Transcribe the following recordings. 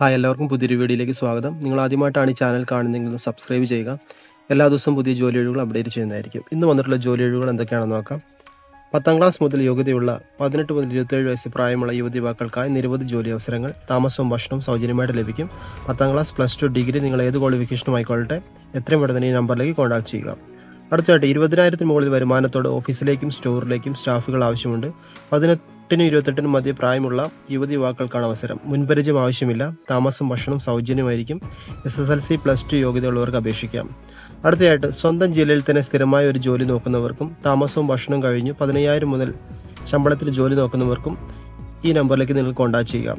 Hi, എല്ലാവർക്കും പുതിയൊരു വീഡിയോയിലേക്ക് സ്വാഗതം. നിങ്ങൾ ആദ്യമായിട്ടാണ് ഈ ചാനൽ കാണുന്നതെങ്കിൽ ഒന്ന് സബ്സ്ക്രൈബ് ചെയ്യുക. എല്ലാ ദിവസവും പുതിയ ജോലി ഒഴിവുകൾ അപ്ഡേറ്റ് ചെയ്യുന്നതായിരിക്കും. ഇന്ന് വന്നിട്ടുള്ള ജോലി ഒഴിവുകൾ എന്തൊക്കെയാണെന്ന് നോക്കാം. 10ാം ക്ലാസ് മുതൽ യോഗ്യതയുള്ള 18 മുതൽ 27 വയസ്സ് പ്രായമുള്ള യുവതിയുവാക്കൾക്കായി നിരവധി ജോലി അവസരങ്ങൾ, താമസവും ഭക്ഷണവും സൗജന്യമായിട്ട് ലഭിക്കും. 10ാം ക്ലാസ്, +2, ഡിഗ്രി, നിങ്ങൾ ഏത് ക്വാളിഫിക്കേഷനും ആയിക്കൊള്ളട്ടെ, എത്രയും പെട്ടെന്ന് ഈ നമ്പറിലേക്ക് കോൺടാക്ട് ചെയ്യുക. അടുത്തതായിട്ട് 20,000-ന് മുകളിൽ വരുമാനത്തോടെ ഓഫീസിലേക്കും സ്റ്റോറിലേക്കും സ്റ്റാഫുകൾ ആവശ്യമുണ്ട്. 18-നും 28-നും മധ്യ പ്രായമുള്ള യുവതിയുവാക്കൾക്കാണ് അവസരം. മുൻപരിചയം ആവശ്യമില്ല. താമസം ഭക്ഷണം സൗജന്യമായിരിക്കും. SSLC, +2 യോഗ്യതയുള്ളവർക്ക് അപേക്ഷിക്കാം. അടുത്തതായിട്ട് സ്വന്തം ജില്ലയിൽ തന്നെ സ്ഥിരമായ ഒരു ജോലി നോക്കുന്നവർക്കും താമസവും ഭക്ഷണവും കഴിഞ്ഞ് 15,000 മുതൽ ശമ്പളത്തിൽ ജോലി നോക്കുന്നവർക്കും ഈ നമ്പറിലേക്ക് നിങ്ങൾ കോൺടാക്ട് ചെയ്യുക.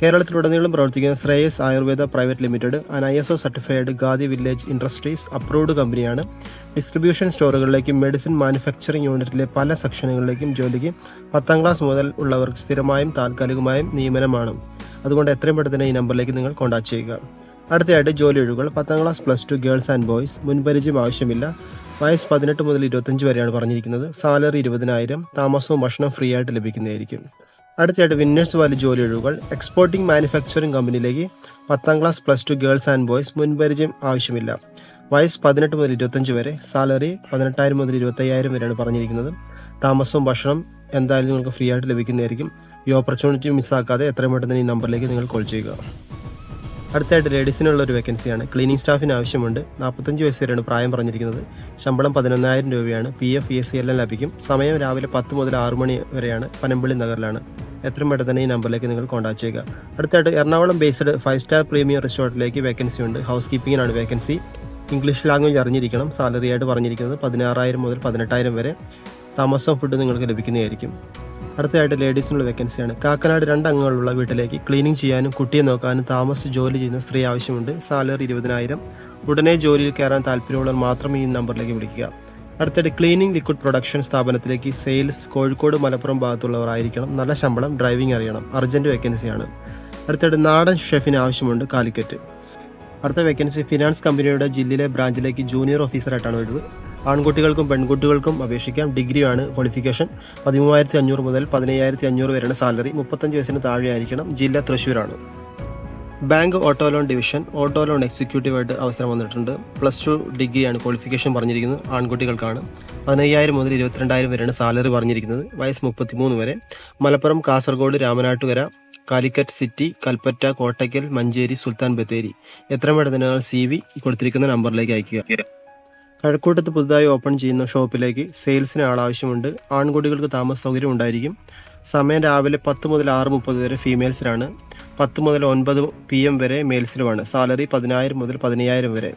കേരളത്തിലുടനീളം പ്രവർത്തിക്കുന്ന Shreyas Ayurveda private limited ISO certified khadi village industries approved കമ്പനിയാണ്. ഡിസ്ട്രിബ്യൂഷൻ സ്റ്റോറുകളിലേക്കും മെഡിസിൻ മാനുഫാക്ചറിംഗ് യൂണിറ്റിലെ പല സെക്ഷനുകളിലേക്കും ജോലിക്ക് 10ാം ക്ലാസ് മുതൽ ഉള്ളവർക്ക് സ്ഥിരമായും താൽക്കാലികമായും നിയമനമാണ്. അതുകൊണ്ട് എത്രയും പെട്ടെന്ന് ഈ നമ്പറിലേക്ക് നിങ്ങൾ കോൺടാക്ട് ചെയ്യുക. അടുത്തതായിട്ട് ജോലി ഒഴിവുകൾ. 10ാം ക്ലാസ്, +2, ഗേൾസ് ആൻഡ് ബോയ്സ്. മുൻപരിചയം ആവശ്യമില്ല. വയസ്സ് 18 മുതൽ 25 വരെയാണ് പറഞ്ഞിരിക്കുന്നത്. സാലറി 20,000. താമസവും ഭക്ഷണം ഫ്രീ ആയിട്ട് ലഭിക്കുന്നതായിരിക്കും. അടുത്തതായിട്ട് വിന്നേഴ്സ് വാലി ജോലി ഒഴിവുകൾ. എക്സ്പോർട്ടിംഗ് മാനുഫാക്ചറിംഗ് കമ്പനിയിലേക്ക് 10ാം ക്ലാസ്, +2, ഗേൾസ് ആൻഡ് ബോയ്സ്. മുൻപരിചയം ആവശ്യമില്ല. വയസ്സ് 18 മുതൽ 25 വരെ. സാലറി 18,000 മുതൽ 25,000 വരെയാണ് പറഞ്ഞിരിക്കുന്നത്. താമസവും ഭക്ഷണം എന്തായാലും നിങ്ങൾക്ക് ഫ്രീ ആയിട്ട് ലഭിക്കുന്നതായിരിക്കും. ഈ ഓപ്പർച്യൂണിറ്റി മിസ്സാക്കാതെ എത്രയും പെട്ടെന്ന് ഈ നമ്പറിലേക്ക് നിങ്ങൾ കോൾ ചെയ്യുക. അടുത്തായിട്ട് ലേഡീസിനുള്ള ഒരു വേക്കൻസിയാണ്. ക്ലീനിങ് സ്റ്റാഫിന് ആവശ്യമുണ്ട്. 45 വയസ്സ് വരെയാണ് പ്രായം പറഞ്ഞിരിക്കുന്നത്. ശമ്പളം 11,000 രൂപയാണ്. PF, ESC എല്ലാം ലഭിക്കും. സമയം രാവിലെ 10 മുതൽ 6 മണി വരെയാണ്. പനമ്പള്ളി നഗറിലാണ്. എത്രയും പെട്ടെന്ന് തന്നെ ഈ നമ്പറിലേക്ക് നിങ്ങൾ കോൺടാക്ട് ചെയ്യുക. അടുത്തായിട്ട് എറണാകുളം ബേസ്ഡ് 5-സ്റ്റാർ പ്രീമിയം റിസോർട്ടിലേക്ക് വേക്കൻസി ഉണ്ട്. ഹൗസ് കീപ്പിങ്ങിനാണ് വേക്കൻസി. ഇംഗ്ലീഷ് ലാംഗ്വേജ് അറിഞ്ഞിരിക്കണം. സാലറി ആയിട്ട് പറഞ്ഞിരിക്കുന്നത് 16,000 മുതൽ 18,000 വരെ. താമസവും ഫുഡ് നിങ്ങൾക്ക് ലഭിക്കുന്നതായിരിക്കും. അടുത്തതായിട്ട് ലേഡീസിനുള്ള വേക്കൻസിയാണ്. കാക്കനാട് 2 അംഗങ്ങളുള്ള വീട്ടിലേക്ക് ക്ലീനിങ് ചെയ്യാനും കുട്ടിയെ നോക്കാനും താമസിച്ച് ജോലി ചെയ്യുന്ന സ്ത്രീ ആവശ്യമുണ്ട്. സാലറി 20,000. ഉടനെ ജോലിയിൽ കയറാൻ താല്പര്യമുള്ളവർ മാത്രം ഈ നമ്പറിലേക്ക് വിളിക്കുക. അടുത്തായിട്ട് ക്ലീനിങ് ലിക്വിഡ് പ്രൊഡക്ഷൻ സ്ഥാപനത്തിലേക്ക് സെയിൽസ്, കോഴിക്കോട് മലപ്പുറം ഭാഗത്തുള്ളവർ ആയിരിക്കണം. നല്ല ശമ്പളം, ഡ്രൈവിംഗ് അറിയണം. അർജന്റ് വേക്കൻസിയാണ്. അടുത്തായിട്ട് നാടൻ ഷെഫിന് ആവശ്യമുണ്ട്. കാലിക്കറ്റ്. അടുത്ത വേക്കൻസി ഫിനാൻസ് കമ്പനിയുടെ ജില്ലയിലെ ബ്രാഞ്ചിലേക്ക് ജൂനിയർ ഓഫീസറായിട്ടാണ് വരുന്നത്. ആൺകുട്ടികൾക്കും പെൺകുട്ടികൾക്കും അപേക്ഷിക്കാം. ഡിഗ്രിയാണ് ക്വാളിഫിക്കേഷൻ. 13,500 മുതൽ 15,500 വരെയാണ് സാലറി. 35 വയസ്സിന് താഴെ ആയിരിക്കണം. ജില്ല തൃശ്ശൂരാണ്. Bank auto loan division auto loan എക്സിക്യൂട്ടീവായിട്ട് അവസരം വന്നിട്ടുണ്ട്. +2 ഡിഗ്രിയാണ് ക്വാളിഫിക്കേഷൻ പറഞ്ഞിരിക്കുന്നത്. ആൺകുട്ടികൾക്കാണ്. 15,000 മുതൽ 22,000 വരെയാണ് സാലറി പറഞ്ഞിരിക്കുന്നത്. വയസ്സ് 33 വരെ. മലപ്പുറം, കാസർഗോഡ്, രാമനാട്ടുകര, കാലിക്കറ്റ് സിറ്റി, കൽപ്പറ്റ, കോട്ടയ്ക്കൽ, മഞ്ചേരി, സുൽത്താൻ ബത്തേരി. എത്രയും പെട്ടെന്ന് CV കൊടുത്തിരിക്കുന്ന നമ്പറിലേക്ക് അയക്കുക. കഴക്കൂട്ടത്ത് പുതുതായി ഓപ്പൺ ചെയ്യുന്ന ഷോപ്പിലേക്ക് സെയിൽസിന് ആളാവശ്യമുണ്ട്. ആൺകുട്ടികൾക്ക് താമസ സൗകര്യം ഉണ്ടായിരിക്കും. സമയം രാവിലെ 10 മുതൽ 6:30 വരെ ഫീമെയിൽസിനാണ്. 10 മുതൽ 9 PM വരെ മെയിൽസിനുമാണ്. സാലറി 10,000 മുതൽ 15,000 വരെ.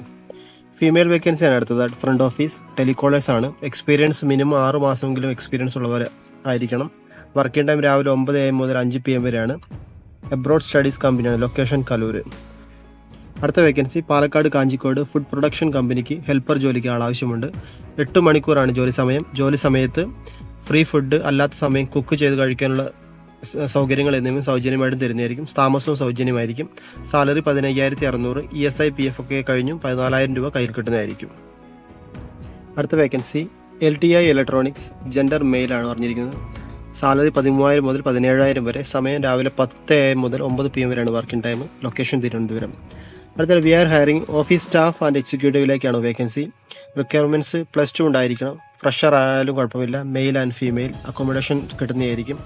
ഫീമെയിൽ വേക്കൻസിയാണ് അടുത്തത്. ഫ്രണ്ട് ഓഫീസ് ടെലികോളേഴ്സ് ആണ്. എക്സ്പീരിയൻസ് മിനിമം 6 മാസമെങ്കിലും എക്സ്പീരിയൻസ് ഉള്ളവർ ആയിരിക്കണം. വർക്കിംഗ് ടൈം രാവിലെ 9 AM മുതൽ 5 PM വരെയാണ്. എബ്രോഡ് സ്റ്റഡീസ് കമ്പനിയാണ്. ലൊക്കേഷൻ കലൂർ. അടുത്ത വേക്കൻസി പാലക്കാട് കാഞ്ചിക്കോട് ഫുഡ് പ്രൊഡക്ഷൻ കമ്പനിക്ക് ഹെൽപ്പർ ജോലിക്ക് ആളാവശ്യമുണ്ട്. 8 മണിക്കൂറാണ് ജോലി സമയം. ജോലി സമയത്ത് ഫ്രീ ഫുഡ്, അല്ലാത്ത സമയം കുക്ക് ചെയ്ത് കഴിക്കാനുള്ള സൗകര്യങ്ങൾ എന്നിവ സൗജന്യമായിട്ടും തരുന്നതായിരിക്കും. താമസവും സൗജന്യമായിരിക്കും. സാലറി 15,600. ESI, PF ഒക്കെ കഴിഞ്ഞു 14,000 രൂപ കയ്യിൽ കിട്ടുന്നതായിരിക്കും. അടുത്ത വേക്കൻസി LTI ഇലക്ട്രോണിക്സ് ജെൻഡർ മെയിലാണ് പറഞ്ഞിരിക്കുന്നത്. സാലറി 13,000 മുതൽ 17,000 വരെ. സമയം രാവിലെ 10 AM മുതൽ 9 PM വരെയാണ് വർക്കിംഗ് ടൈം. ലൊക്കേഷൻ തിരുവനന്തപുരം. അടുത്ത we are hiring office staff and എക്സിക്യൂട്ടീവിലേക്കാണ് വേക്കൻസി. റിക്വയർമെൻറ്റ്സ് +2 ഉണ്ടായിരിക്കണം. ഫ്രഷർ ആയാലും കുഴപ്പമില്ല. Male and female. അക്കോമഡേഷൻ കിട്ടുന്നതായിരിക്കും.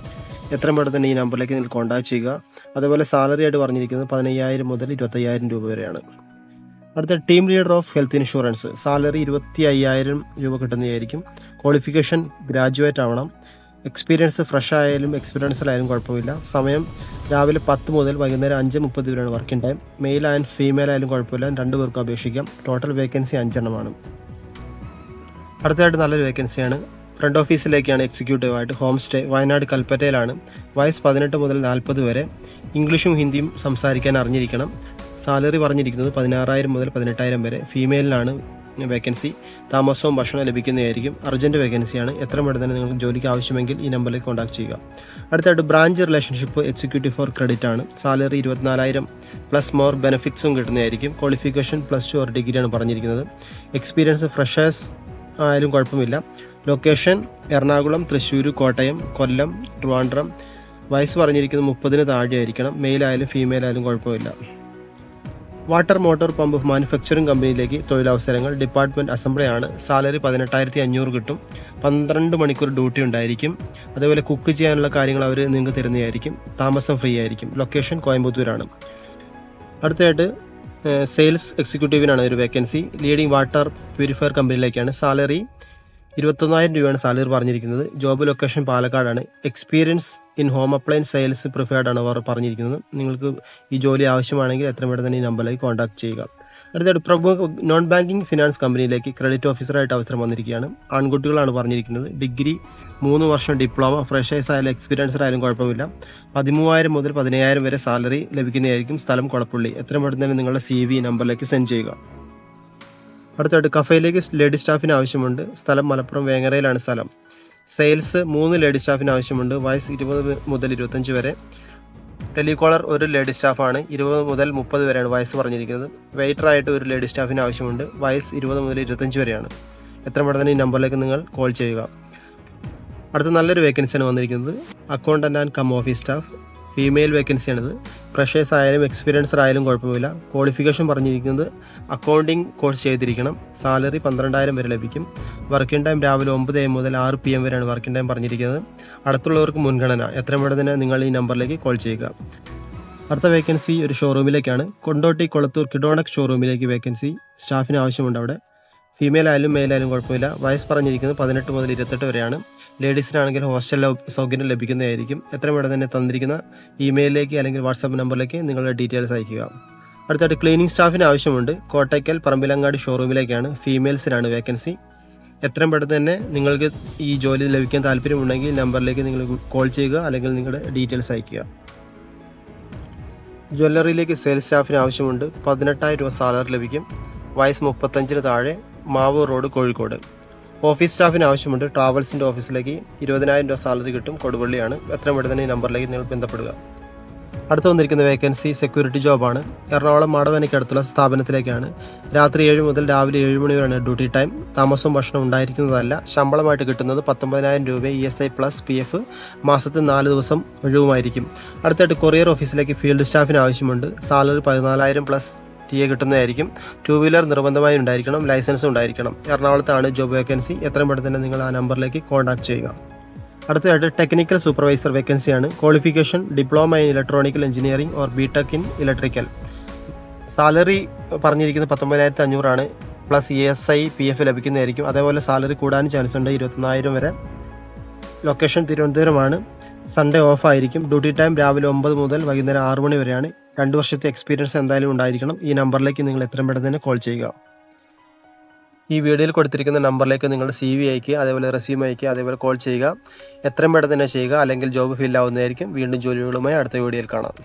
എത്രയും പെട്ടെന്ന് തന്നെ ഈ നമ്പറിലേക്ക് നിങ്ങൾ കോൺടാക്ട് ചെയ്യുക. അതുപോലെ സാലറി ആയിട്ട് പറഞ്ഞിരിക്കുന്നത് 15,000 മുതൽ 25,000 രൂപ വരെയാണ്. അടുത്ത team leader of health insurance. Salary 25,000 രൂപ കിട്ടുന്നതായിരിക്കും. ക്വാളിഫിക്കേഷൻ ഗ്രാജുവേറ്റ് ആവണം. എക്സ്പീരിയൻസ് ഫ്രഷ് ആയാലും എക്സ്പീരിയൻസിലായാലും കുഴപ്പമില്ല. സമയം രാവിലെ 10 മുതൽ വൈകുന്നേരം 5:30 വരെയാണ് working time. Male and female ആയാലും കുഴപ്പമില്ല. 2 പേർക്കും അപേക്ഷിക്കാം. ടോട്ടൽ വേക്കൻസി 5 എണ്ണമാണ്. അടുത്തതായിട്ട് നല്ലൊരു വേക്കൻസിയാണ്. ഫ്രണ്ട് ഓഫീസിലേക്കാണ് എക്സിക്യൂട്ടീവായിട്ട്. ഹോം സ്റ്റേ വയനാട് കൽപ്പറ്റയിലാണ്. വയസ്സ് 18 മുതൽ 40 വരെ. ഇംഗ്ലീഷും ഹിന്ദിയും സംസാരിക്കാൻ അറിഞ്ഞിരിക്കണം. സാലറി പറഞ്ഞിരിക്കുന്നത് 16,000 മുതൽ 18,000 വരെ. ഫീമെയിലിനാണ് വേക്കൻസി. താമസവും ഭക്ഷണം ലഭിക്കുന്നതായിരിക്കും. അർജന്റ് വേക്കൻസിയാണ്. എത്ര പെട്ടെന്ന് തന്നെ നിങ്ങൾക്ക് ജോലിക്ക് ആവശ്യമെങ്കിൽ ഈ നമ്പറിലേക്ക് കോൺടാക്ട് ചെയ്യുക. അടുത്തായിട്ട് branch relationship executive for credit ആണ്. സാലറി 24,000 പ്ലസ് മോർ ബെനിഫിറ്റ്സും കിട്ടുന്നതായിരിക്കും. ക്വാളിഫിക്കേഷൻ +2 or ഡിഗ്രിയാണ് പറഞ്ഞിരിക്കുന്നത്. എക്സ്പീരിയൻസ് ഫ്രഷേഴ്സ് ആയാലും കുഴപ്പമില്ല. ലൊക്കേഷൻ എറണാകുളം, തൃശ്ശൂർ, കോട്ടയം, കൊല്ലം, ട്രിവാൻഡ്രം, വയസ്സ് പറഞ്ഞിരിക്കുന്നത് 30-ന് താഴെ ആയിരിക്കണം. മെയിൽ ആയാലും ഫീമെയിൽ ആയാലും കുഴപ്പമില്ല. വാട്ടർ മോട്ടോർ പമ്പ് മാനുഫാക്ചറിംഗ് കമ്പനിയിലേക്ക് തൊഴിലവസരങ്ങൾ. ഡിപ്പാർട്ട്മെൻറ്റ് അസംബ്ലിയാണ്. സാലറി 18,500 കിട്ടും. 12 മണിക്കൂർ ഡ്യൂട്ടി ഉണ്ടായിരിക്കും. അതേപോലെ കുക്ക് ചെയ്യാനുള്ള കാര്യങ്ങൾ അവർ നിങ്ങൾക്ക് തരുന്നതായിരിക്കും. താമസം ഫ്രീ ആയിരിക്കും. ലൊക്കേഷൻ കോയമ്പത്തൂരാണ്. അടുത്തതായിട്ട് സെയിൽസ് എക്സിക്യൂട്ടീവിനാണ് ഒരു വേക്കൻസി. ലീഡിംഗ് വാട്ടർ പ്യൂരിഫയർ കമ്പനിയിലേക്കാണ്. സാലറി 21,000 രൂപയാണ് സാലറി പറഞ്ഞിരിക്കുന്നത്. ജോബ് ലൊക്കേഷൻ പാലക്കാടാണ്. Experience in home appliance sales preferred ആണ് അവർ പറഞ്ഞിരിക്കുന്നത്. നിങ്ങൾക്ക് ഈ ജോലി ആവശ്യമാണെങ്കിൽ എത്രയും പെട്ടെന്ന് തന്നെ ഈ നമ്പറിലേക്ക് കോൺടാക്ട് ചെയ്യുക. അടുത്തായിട്ട് പ്രമുഖ നോൺ ബാങ്കിങ് ഫിനാൻസ് കമ്പനിയിലേക്ക് ക്രെഡിറ്റ് ഓഫീസറായിട്ട് അവസരം വന്നിരിക്കുകയാണ്. ആൺകുട്ടികളാണ് പറഞ്ഞിരിക്കുന്നത്. ഡിഗ്രി 3 വർഷം ഡിപ്ലോമ, ഫ്രഷേഴ്സ് ആയാലും എക്സ്പീരിയൻസർ ആയാലും കുഴപ്പമില്ല. 13,000 മുതൽ 15,000 വരെ സാലറി ലഭിക്കുന്നതായിരിക്കും. സ്ഥലം കൊളപ്പുള്ളി. എത്രയും പെട്ടെന്ന് തന്നെ നിങ്ങളുടെ CV നമ്പറിലേക്ക് സെൻഡ് ചെയ്യുക. അടുത്തായിട്ട് കഫയിലേക്ക് ലേഡി സ്റ്റാഫിന് ആവശ്യമുണ്ട്. സ്ഥലം മലപ്പുറം വേങ്ങരയിലാണ് സ്ഥലം. സെയിൽസ് 3 ലേഡി സ്റ്റാഫിന് ആവശ്യമുണ്ട്. വയസ്സ് 20 മുതൽ 25 വരെ. ടെലികോളർ ഒരു ലേഡി സ്റ്റാഫാണ്. 20 മുതൽ 30 വരെയാണ് വയസ്സ് പറഞ്ഞിരിക്കുന്നത്. വെയിറ്ററായിട്ട് ഒരു ലേഡി സ്റ്റാഫിന് ആവശ്യമുണ്ട്. വയസ്സ് 20 മുതൽ 25 വരെയാണ്. എത്ര പെട്ടെന്ന് ഈ നമ്പറിലേക്ക് നിങ്ങൾ കോൾ ചെയ്യുക. അടുത്ത നല്ലൊരു വേക്കൻസിയാണ് വന്നിരിക്കുന്നത്. Accountant and cum office staff. Female വേക്കൻസിയാണിത്. ഫ്രഷേഴ്സ് ആയാലും എക്സ്പീരിയൻസർ ആയാലും കുഴപ്പമില്ല. ക്വാളിഫിക്കേഷൻ പറഞ്ഞിരിക്കുന്നത് അക്കൗണ്ടിങ് കോഴ്സ് ചെയ്തിരിക്കണം. സാലറി 12,000 വരെ ലഭിക്കും. വർക്കിംഗ് ടൈം രാവിലെ 9 AM മുതൽ 6 PM വരെയാണ് വർക്കിംഗ് ടൈം പറഞ്ഞിരിക്കുന്നത്. അടുത്തുള്ളവർക്ക് മുൻഗണന. എത്രയും പെട്ടെന്ന് നിങ്ങൾ ഈ നമ്പറിലേക്ക് കോൾ ചെയ്യുക. അടുത്ത വേക്കൻസി ഒരു ഷോറൂമിലേക്കാണ്. കൊണ്ടോട്ടി കൊളത്തൂർ കിഡോണക് ഷോറൂമിലേക്ക് വേക്കൻസി. സ്റ്റാഫിന് ആവശ്യമുണ്ട് അവിടെ. ഫീമെയിൽ ആയാലും മെയിൽ ആയാലും കുഴപ്പമില്ല. വയസ്സ് പറഞ്ഞിരിക്കുന്നത് 18 മുതൽ 28 വരെയാണ്. ലേഡീസിനാണെങ്കിൽ ഹോസ്റ്റൽ സൗകര്യം ലഭിക്കുന്നതായിരിക്കും. എത്രയും പെട്ടെന്ന് തന്നെ തന്നിരിക്കുന്ന ഇമെയിലിലേക്ക് അല്ലെങ്കിൽ വാട്സാപ്പ് നമ്പറിലേക്ക് നിങ്ങളുടെ ഡീറ്റെയിൽസ് അയയ്ക്കുക. അടുത്തായിട്ട് ക്ലീനിങ് സ്റ്റാഫിന് ആവശ്യമുണ്ട്. കോട്ടയ്ക്കൽ പറമ്പിലങ്ങാടി ഷോറൂമിലേക്കാണ്. ഫീമെയിൽസിനാണ് വേക്കൻസി. എത്രയും പെട്ടെന്ന് തന്നെ നിങ്ങൾക്ക് ഈ ജോലി ലഭിക്കാൻ താല്പര്യമുണ്ടെങ്കിൽ നമ്പറിലേക്ക് നിങ്ങൾ കോൾ ചെയ്യുക അല്ലെങ്കിൽ നിങ്ങളുടെ ഡീറ്റെയിൽസ് അയയ്ക്കുക. ജ്വല്ലറിയിലേക്ക് സെയിൽസ് സ്റ്റാഫിന് ആവശ്യമുണ്ട്. 18,000 രൂപ സാലറി ലഭിക്കും. വയസ്സ് 35-ന് താഴെ. മാവൂർ റോഡ്, കോഴിക്കോട്. ഓഫീസ് സ്റ്റാഫിന് ആവശ്യമുണ്ട്. ട്രാവൽസിൻ്റെ ഓഫീസിലേക്ക് 20,000 രൂപ സാലറി കിട്ടും. കൊടുവള്ളിയാണ്. എത്രയും പെട്ടെന്ന് തന്നെ ഈ നമ്പറിലേക്ക് നിങ്ങൾ ബന്ധപ്പെടുക. അടുത്ത് വന്നിരിക്കുന്ന വേക്കൻസി സെക്യൂരിറ്റി ജോബാണ്. എറണാകുളം മാടവനയ്ക്കടുത്തുള്ള സ്ഥാപനത്തിലേക്കാണ്. രാത്രി 7 മുതൽ രാവിലെ 7 മണി വരെയാണ് ഡ്യൂട്ടി ടൈം. താമസവും ഭക്ഷണം ഉണ്ടായിരിക്കുന്നതല്ല. ശമ്പളമായിട്ട് കിട്ടുന്നത് 19,000 രൂപ ESI പ്ലസ് PF. മാസത്തിൽ 4 ദിവസം ഒഴിവുമായിരിക്കും. അടുത്തായിട്ട് കൊറിയർ ഓഫീസിലേക്ക് ഫീൽഡ് സ്റ്റാഫിന് ആവശ്യമുണ്ട്. സാലറി 14,000 പ്ലസ് TA കിട്ടുന്നതായിരിക്കും. 2 വീലർ നിർബന്ധമായി ഉണ്ടായിരിക്കണം. ലൈസൻസ് ഉണ്ടായിരിക്കണം. എറണാകുളത്താണ് ജോബ് വേക്കൻസി. എത്രയും പെട്ടെന്ന് തന്നെ നിങ്ങൾ ആ നമ്പറിലേക്ക് കോൺടാക്ട് ചെയ്യുക. അടുത്തതായിട്ട് ടെക്നിക്കൽ സൂപ്പർവൈസർ വേക്കൻസിയാണ്. Qualification diploma in electronical engineering or BTech in electrical. Salary പറഞ്ഞിരിക്കുന്നത് 19,500 ആണ്. പ്ലസ് ESI PF ലഭിക്കുന്നതായിരിക്കും. അതേപോലെ സാലറി കൂടാനും ചാൻസ് ഉണ്ട്. 21,000 വരെ. ലൊക്കേഷൻ തിരുവനന്തപുരമാണ്. സൺഡേ ഓഫ് ആയിരിക്കും. ഡ്യൂട്ടി ടൈം രാവിലെ 9 മുതൽ വൈകുന്നേരം 6 മണി വരെയാണ്. 2 വർഷത്തെ എക്സ്പീരിയൻസ് എന്തായാലും ഉണ്ടായിരിക്കണം. ഈ നമ്പറിലേക്ക് നിങ്ങൾ എത്രയും പെട്ടെന്ന് തന്നെ കോൾ ചെയ്യുക. ഈ വീഡിയോയിൽ കൊടുത്തിരിക്കുന്ന നമ്പറിലേക്ക് നിങ്ങളുടെ CV അയക്കുക, അതേപോലെ റെസ്യൂം അയക്കുക, അതേപോലെ കോൾ ചെയ്യുക. എത്രയും പെട്ടെന്ന് തന്നെ ചെയ്യുക, അല്ലെങ്കിൽ ജോബ് ഫിൽ ആവുന്നതായിരിക്കും. വീണ്ടും ജോലികളുമായി അടുത്ത വീഡിയോയിൽ കാണാം.